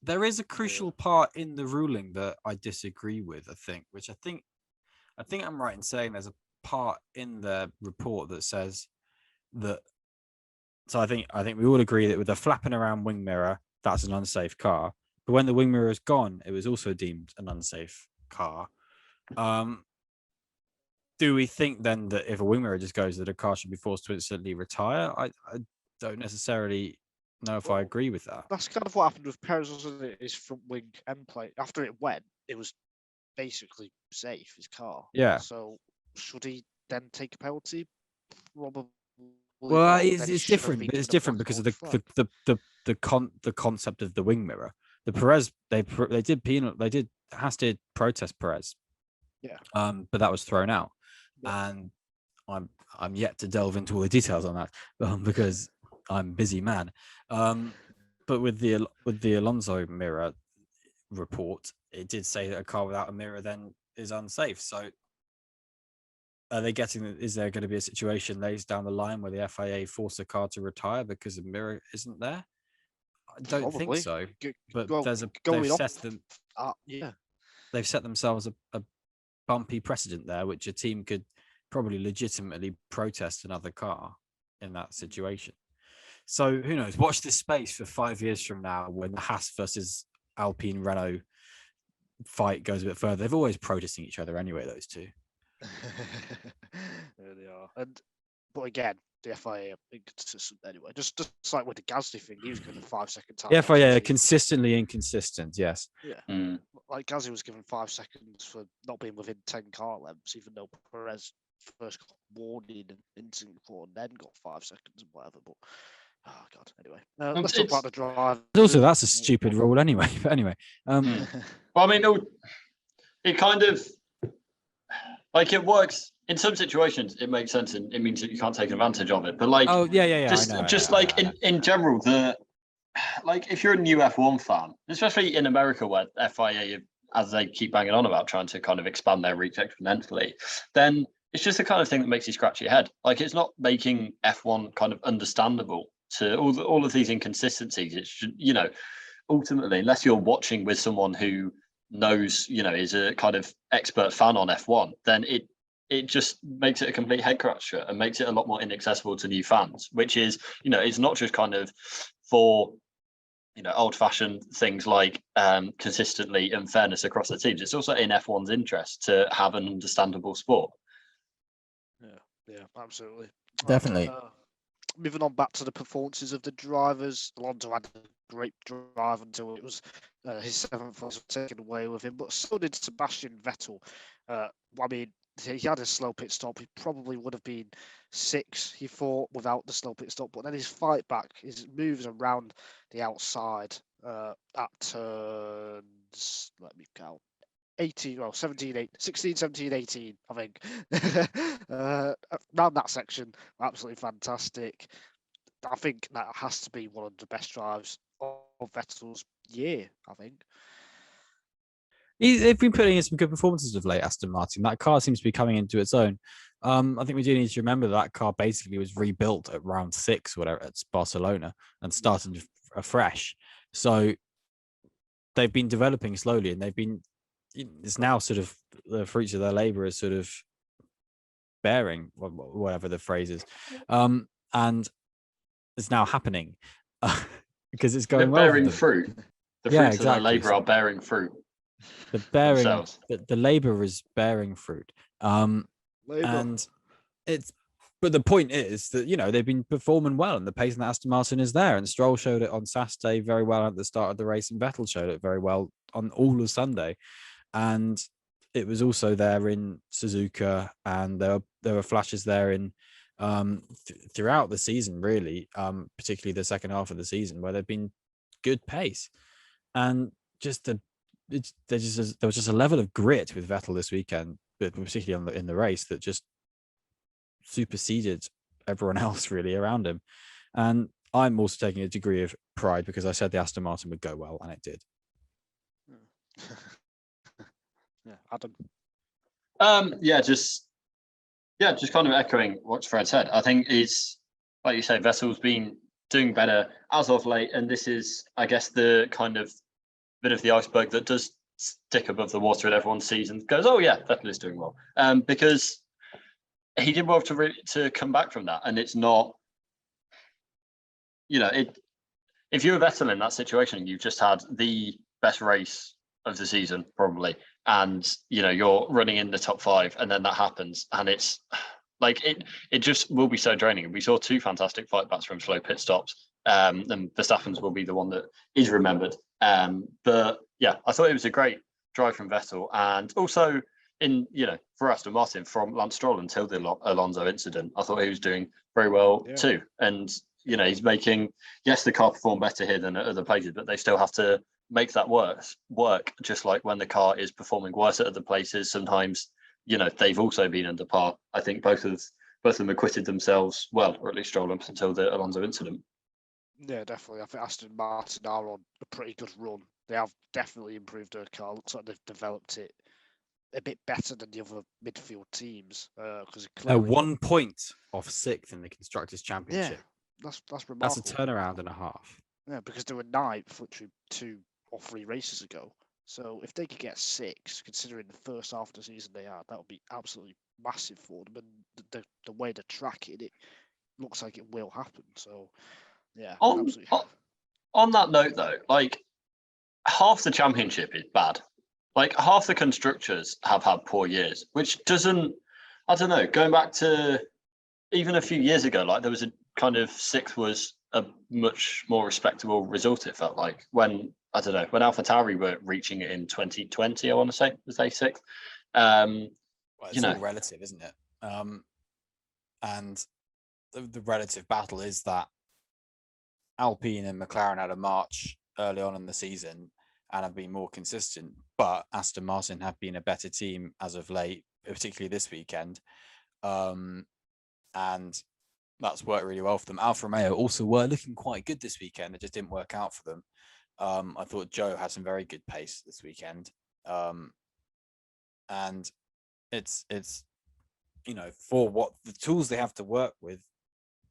[SPEAKER 2] There is a crucial part in the ruling that I disagree with, I think I'm right in saying there's a part in the report that says that. So I think we all agree that with the flapping around wing mirror, that's an unsafe car. But when the wing mirror is gone, it was also deemed an unsafe car. Do we think then that if a wing mirror just goes, that a car should be forced to instantly retire? I don't necessarily know if I agree with that.
[SPEAKER 1] That's kind of what happened with Perez, wasn't it? His front wing end plate. After it went, it was basically safe, his car.
[SPEAKER 2] Yeah.
[SPEAKER 1] So should he then take a penalty? Probably.
[SPEAKER 2] Well, it's different. It's different because of the concept of the wing mirror. The Perez, Haas did protest Perez.
[SPEAKER 1] Yeah.
[SPEAKER 2] But that was thrown out, and I'm yet to delve into all the details on that because I'm a busy man. But with the Alonso mirror report, it did say that a car without a mirror then is unsafe. So are they is there going to be a situation later down the line where the FIA force a car to retire because a mirror isn't there? I don't think so. But they've set themselves a bumpy precedent there, which a team could probably legitimately protest another car in that situation. So who knows? Watch this space for 5 years from now when the Haas versus Alpine Renault fight goes a bit further. They've always protesting each other anyway, those two.
[SPEAKER 1] There they are. But again, the FIA are inconsistent anyway. Just like with the Gasly thing, he was given 5-second time.
[SPEAKER 2] The FIA are consistently inconsistent, yes.
[SPEAKER 1] Yeah. Like Gasly was given 5 seconds for not being within 10 car lengths, even though Perez first got warning in Singapore and then got 5 seconds and whatever. But oh god, anyway. Let's talk about the drive.
[SPEAKER 2] Also, that's a stupid rule anyway. But anyway.
[SPEAKER 3] Well, I mean, it kind of like it works in some situations. It makes sense, and it means that you can't take advantage of it. But like, in general, if you're a new F1 fan, especially in America where FIA, as they keep banging on about trying to kind of expand their reach exponentially, then it's just the kind of thing that makes you scratch your head. Like, it's not making F1 kind of understandable to all of these inconsistencies. It's, ultimately, unless you're watching with someone who knows, is a kind of expert fan on F1, then it just makes it a complete head scratcher and makes it a lot more inaccessible to new fans, which is, it's not just kind of for, old-fashioned things like consistently and fairness across the teams. It's also in F1's interest to have an understandable sport.
[SPEAKER 1] Yeah, absolutely.
[SPEAKER 2] Definitely.
[SPEAKER 1] Moving on back to the performances of the drivers, Alonso had a great drive until it was his 7th was taken away with him, but so did Sebastian Vettel. I mean, he had a slow pit stop. He probably would have been 6, he thought, without the slow pit stop. But then his fight back, his moves around the outside at turns, let me count, 18, well, 17, 8, 16, 17, 18, I think. Around that section, absolutely fantastic. I think that has to be one of the best drives of Vettel's year, I think.
[SPEAKER 2] They've been putting in some good performances of late, Aston Martin. That car seems to be coming into its own. I think we do need to remember that car basically was rebuilt at round 6, whatever, at Barcelona, and started afresh. So they've been developing slowly, and it's now sort of the fruits of their labor is sort of bearing, whatever the phrase is, and it's now happening because it's going well.
[SPEAKER 3] They're bearing fruit. The fruits of their labor are bearing fruit.
[SPEAKER 2] The labor is bearing fruit. And but the point is that, they've been performing well, and the pace in the Aston Martin is there, and Stroll showed it on Saturday very well at the start of the race, and Vettel showed it very well on all of Sunday, and it was also there in Suzuka, and there were flashes there in throughout the season, really, particularly the second half of the season, where they've been good pace, and there was just a level of grit with Vettel this weekend, but particularly in the race, that just superseded everyone else really around him. And I'm also taking a degree of pride because I said the Aston Martin would go well, and it did.
[SPEAKER 1] Yeah, Adam.
[SPEAKER 3] Just kind of echoing what Fred said. I think it's, like you say, Vettel's been doing better as of late, and this is, I guess, the kind of bit of the iceberg that does stick above the water, and everyone sees and goes, "Oh yeah, Vettel is doing well," because he did well to come back from that. And it's not, if you're Vettel in that situation, you've just had the best race of the season probably, and you're running in the top 5, and then that happens, and it's like it just will be so draining. We saw 2 fantastic fight backs from slow pit stops, and Verstappen's will be the one that is remembered. But yeah, I thought it was a great drive from Vettel, and also for Aston Martin, from Lance Stroll until the Alonso incident, I thought he was doing very well too. And he's making, yes, the car perform better here than at other places, but they still have to make that work. Just like when the car is performing worse at other places, sometimes they've also been under par. I think both of them acquitted themselves well, or at least Stroll up until the Alonso incident.
[SPEAKER 1] Yeah, definitely. I think Aston Martin are on a pretty good run. They have definitely improved their car. Looks like they've developed it a bit better than the other midfield teams. Because
[SPEAKER 2] they're 1 point off 6th in the Constructors' Championship.
[SPEAKER 1] Yeah, that's remarkable.
[SPEAKER 2] That's a turnaround and a half.
[SPEAKER 1] Yeah, because they were 9th literally 2 or 3 races ago. So if they could get 6, considering the first half of the season they had, that would be absolutely massive for them. And the way they're tracking it looks like it will happen. So yeah, absolutely.
[SPEAKER 3] On that note, though, like, half the championship is bad. Like, half the constructors have had poor years, which doesn't, I don't know, going back to even a few years ago, like there was a kind of 6th was a much more respectable result, it felt like, when AlphaTauri were reaching it in 2020, I want to say, was they 6th?
[SPEAKER 2] Well, it's all relative, isn't it? And the relative battle is that Alpine and McLaren had a march early on in the season and have been more consistent, but Aston Martin have been a better team as of late, particularly this weekend, and that's worked really well for them. Alfa Romeo also were looking quite good this weekend. It just didn't work out for them. I thought Joe had some very good pace this weekend, and it's for what the tools they have to work with,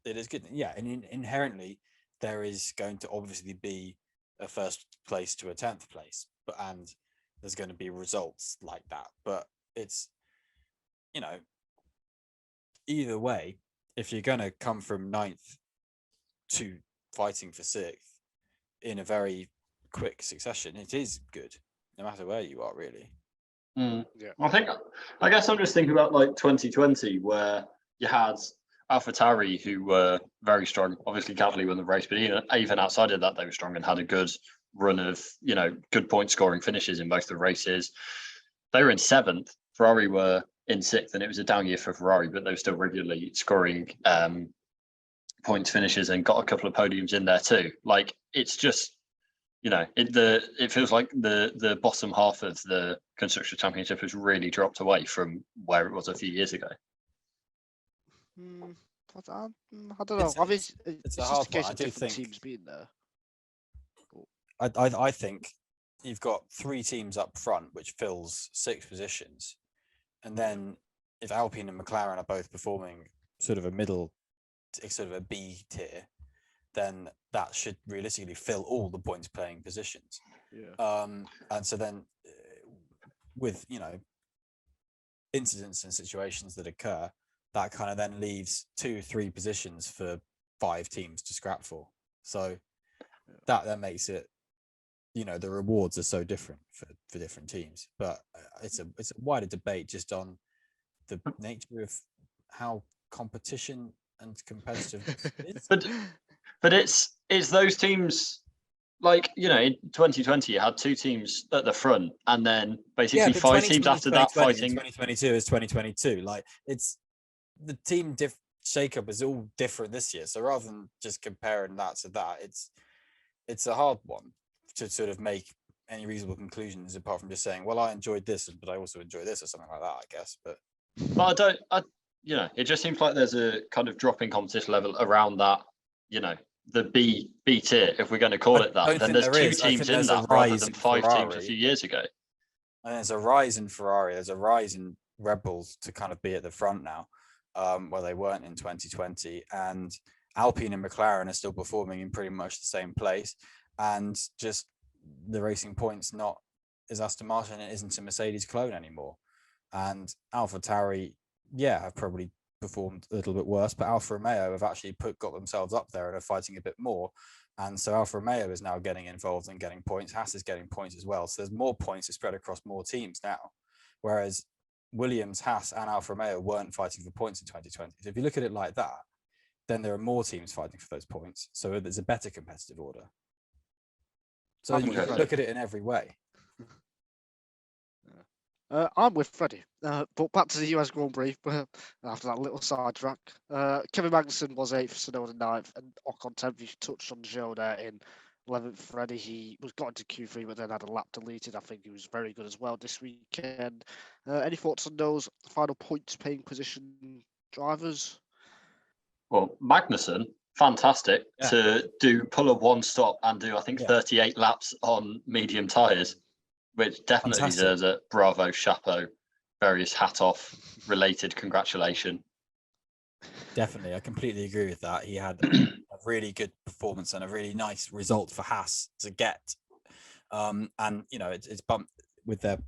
[SPEAKER 2] it is good. Yeah, and inherently there is going to obviously be a 1st place to a 10th place, and there's going to be results like that. But it's either way, if you're going to come from 9th to fighting for 6th in a very quick succession, it is good, no matter where you are, really.
[SPEAKER 1] Yeah.
[SPEAKER 3] I guess I'm just thinking about like 2020, where you had AlphaTauri, who were very strong. Obviously, Gasly won the race, but even outside of that, they were strong and had a good run of good point scoring finishes in both the races. They were in 7th. Ferrari were in 6th, and it was a down year for Ferrari, but they were still regularly scoring points finishes and got a couple of podiums in there too. Like, it's just it feels like the bottom half of the Constructors' Championship has really dropped away from where it was a few years ago.
[SPEAKER 1] I don't know. It's
[SPEAKER 2] a
[SPEAKER 1] just
[SPEAKER 2] hard
[SPEAKER 1] a case
[SPEAKER 2] one. I
[SPEAKER 1] of
[SPEAKER 2] do
[SPEAKER 1] different
[SPEAKER 2] think-
[SPEAKER 1] teams being there.
[SPEAKER 2] I think you've got 3 teams up front, which fills 6 positions, and then if Alpine and McLaren are both performing sort of a B tier, then that should realistically fill all the points playing positions.
[SPEAKER 1] Yeah.
[SPEAKER 2] And so then with incidents and situations that occur, that kind of then leaves 2-3 positions for 5 teams to scrap for. So that then makes it, the rewards are so different for different teams. But it's a wider debate just on the nature of how competition and competitive is.
[SPEAKER 3] But it's those teams, like, in 2020 you had 2 teams at the front and then basically 5 teams after that fighting.
[SPEAKER 2] 2022 is 2022. Like, it's the team shake-up is all different this year. So rather than just comparing that to that, it's a hard one to sort of make any reasonable conclusions apart from just saying, well, I enjoyed this, but I also enjoy this, or something like that, I guess. But it just seems like there's a kind of drop in competition level around that, the B tier, if we're going to call it that. Then there's 2 teams in that rather than 5 teams a few years ago. And there's a rise in Ferrari. There's a rise in Red Bulls to kind of be at the front now, where they weren't in 2020. And Alpine and McLaren are still performing in pretty much the same place. And just the Racing Point's not is Aston Martin, it isn't a Mercedes clone anymore. And AlphaTauri, have probably performed a little bit worse, but Alfa Romeo have actually got themselves up there and are fighting a bit more. And so Alfa Romeo is now getting involved and getting points. Haas is getting points as well. So there's more points to spread across more teams now. Whereas Williams, Haas and Alfa Romeo weren't fighting for points in 2020. So if you look at it like that, then there are more teams fighting for those points. So there's a better competitive order. So you can look at it in every way.
[SPEAKER 1] I'm with Freddie, but back to the US Grand Prix after that little sidetrack. Kevin Magnussen was 8th, Tsunoda 9th, and Ocon 10th. You touched on the show there in 11th. Freddie, he got into Q3, but then had a lap deleted. I think he was very good as well this weekend. Any thoughts on those final points paying position drivers?
[SPEAKER 3] Well, Magnussen, fantastic to pull a 1 stop and do, I think, 38 laps on medium tyres, which definitely deserves a bravo, chapeau, various hat off related congratulation.
[SPEAKER 2] Definitely. I completely agree with that. He had a really good performance and a really nice result for Haas to get. And, it's bumped with that's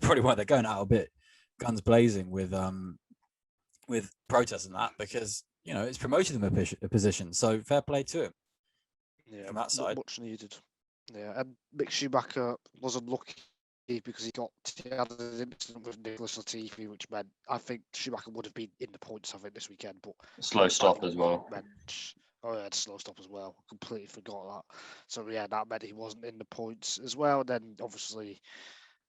[SPEAKER 2] probably why they're going out a bit guns blazing with protests and that, because, it's promoting them a position. So fair play to him.
[SPEAKER 1] Yeah,
[SPEAKER 2] from that side.
[SPEAKER 1] much needed. Yeah, and Mick Schumacher was unlucky because he had an incident with Nicholas Latifi, which meant I think Schumacher would have been in the points, I think, this weekend. But
[SPEAKER 3] slow stop as well.
[SPEAKER 1] Slow stop as well. Completely forgot that. So that meant he wasn't in the points as well. Then obviously,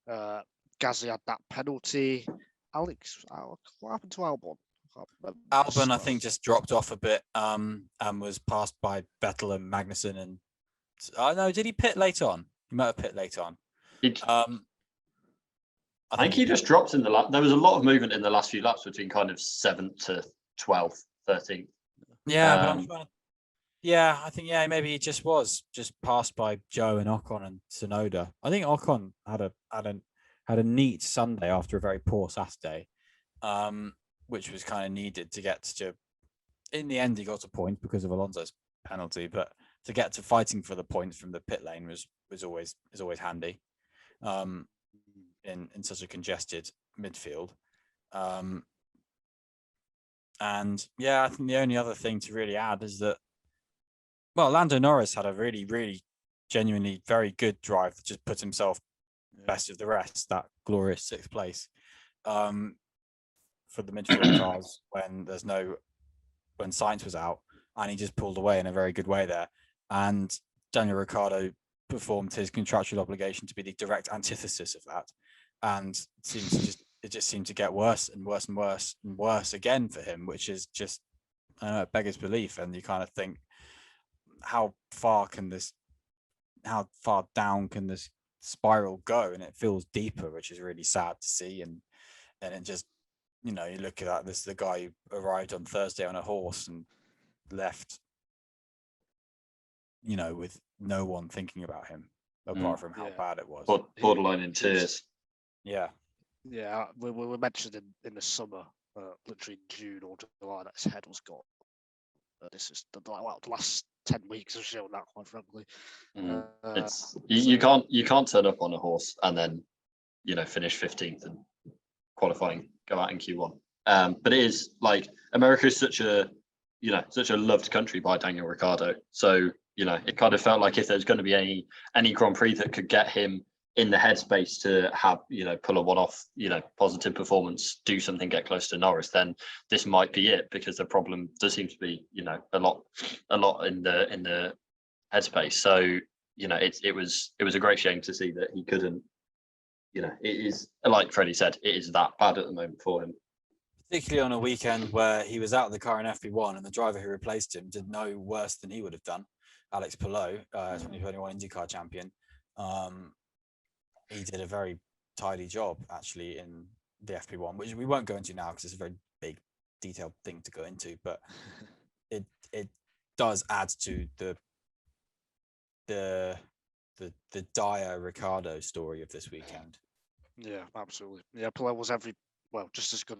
[SPEAKER 1] Gasly had that penalty. Alex, what happened to Albon?
[SPEAKER 2] Albon, I think, just dropped off a bit and was passed by Vettel and Magnussen. And no, did he pit late on? He might have pit late on.
[SPEAKER 3] I think he just dropped in the lap. There was a lot of movement in the last few laps between kind of 7th to 12th, 13th.
[SPEAKER 2] Yeah, but I'm trying to. I think maybe he just passed by Joe and Ocon and Tsunoda. I think Ocon had a neat Sunday after a very poor Saturday, which was kind of needed to get to. In the end, he got a point because of Alonso's penalty, but to get to fighting for the points from the pit lane is always handy. In such a congested midfield. And I think the only other thing to really add is that, Lando Norris had a really, really genuinely very good drive that just put himself best of the rest, that glorious 6th place for the midfield cars when Sainz was out, and he just pulled away in a very good way there. And Daniel Ricciardo performed his contractual obligation to be the direct antithesis of that, and it just seemed to get worse and worse and worse and worse again for him, which is just, it beggars belief. And you kind of think, how far can this how far down can this spiral go? And it feels deeper, which is really sad to see. And it just, you look at that. This is the guy who arrived on Thursday on a horse and left, with no one thinking about him apart from how bad it was.
[SPEAKER 3] Borderline in tears.
[SPEAKER 2] Yeah.
[SPEAKER 1] Yeah, we mentioned in the summer, literally June or July, that his head was gone. This is the last 10 weeks have shown that, quite frankly.
[SPEAKER 3] It's you can't turn up on a horse and then finish 15th and qualifying, go out in Q1. But it is like America is such a loved country by Daniel Ricciardo. So it kind of felt like if there's going to be any Grand Prix that could get him in the headspace to have pull a one-off positive performance, do something, get close to Norris, then this might be it, because the problem does seem to be a lot in the headspace. So it was a great shame to see that he couldn't. It is, like Freddie said, it is that bad at the moment for him.
[SPEAKER 2] Particularly on a weekend where he was out of the car in FP1 and the driver who replaced him did no worse than he would have done, Alex Palou, 2021 IndyCar champion. He did a very tidy job, actually, in the FP1, which we won't go into now because it's a very big, detailed thing to go into. But it does add to the dire Ricciardo story of this weekend.
[SPEAKER 1] Yeah, absolutely. Yeah, Palou was just as good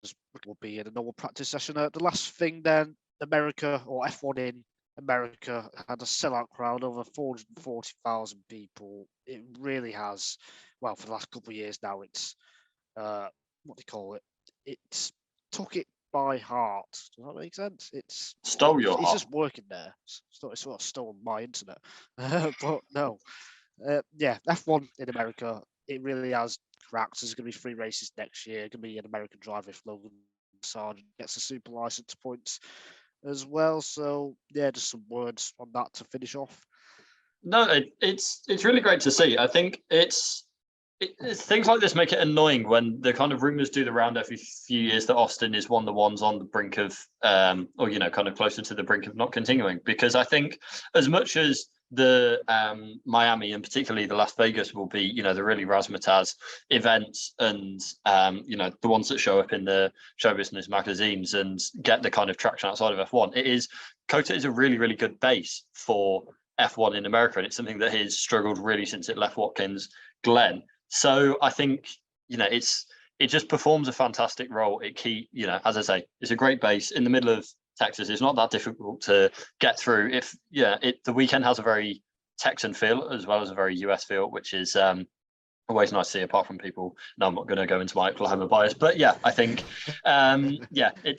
[SPEAKER 1] as would be in a normal practice session. The last thing then, America, or F1 in America, had a sellout crowd, over 440,000 people. It really has, for the last couple of years now, it's, what do you call it? It's took it by heart. Does that make sense? It's
[SPEAKER 3] stole your heart.
[SPEAKER 1] It's just working there. It's sort of stolen my internet. But no. F1 in America, it really has cracked. There's going to be 3 races next year. Going to be an American driver if Logan Sargent gets the super license points as well. So just some words on that to finish off.
[SPEAKER 3] No, it's really great to see. I think it's things like this make it annoying when the kind of rumors do the round every few years that Austin is one of the ones on the brink of, or kind of closer to the brink of not continuing. Because I think as much as the Miami and particularly the Las Vegas will be, the really razzmatazz events and, the ones that show up in the show business magazines and get the kind of traction outside of F1, COTA is a really, really good base for F1 in America. And it's something that has struggled really since it left Watkins Glen. So I think, it just performs a fantastic role. As I say, it's a great base in the middle of Texas. It's not that difficult to get through. The weekend has a very Texan feel as well as a very US feel, which is always nice to see, apart from people. No, I'm not going to go into my Oklahoma bias, but I think, it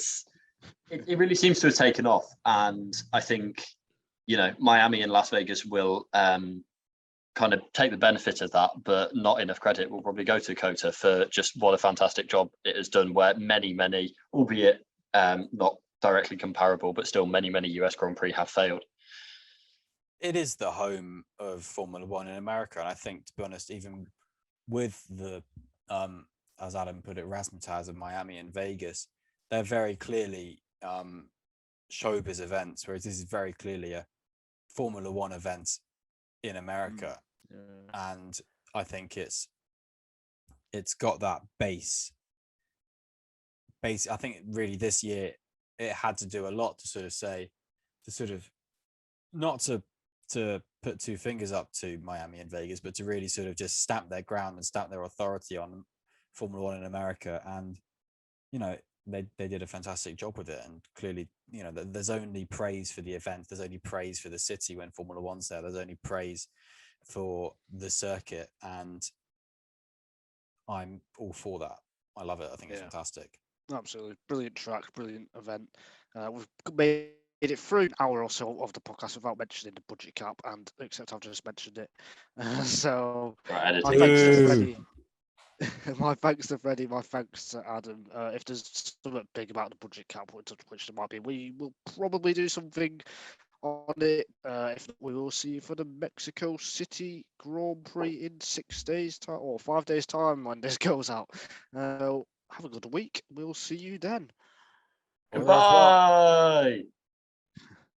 [SPEAKER 3] really seems to have taken off. And I think, Miami and Las Vegas will kind of take the benefit of that, but not enough credit will probably go to COTA for just what a fantastic job it has done, where many, albeit not directly comparable, but still many US Grand Prix have failed.
[SPEAKER 2] It is the home of Formula One in America. And I think, to be honest, even with the, as Adam put it, razzmatazz of Miami and Vegas, they're very clearly showbiz events, whereas this is very clearly a Formula One event in America. And I think it's got that base. I think really this year it had to do a lot to not to put 2 fingers up to Miami and Vegas, but to really sort of just stamp their ground and stamp their authority on Formula One in America. And they did a fantastic job with it. And clearly, there's only praise for the event. There's only praise for the city when Formula One's there. There's only praise for the circuit. And I'm all for that. I love it. I think it's fantastic.
[SPEAKER 1] Absolutely. Brilliant track, brilliant event. We've made it through an hour or so of the podcast without mentioning the budget cap, and except I've just mentioned it. So
[SPEAKER 3] Right,
[SPEAKER 1] my thanks to Freddie. My thanks to Freddie, my thanks to Adam. If there's something big about the budget cap, which there might be, we will probably do something on it. If not, we will see you for the Mexico City Grand Prix in 6 days' time, or 5 days' time when this goes out. Have a good week. We'll see you then.
[SPEAKER 3] Goodbye.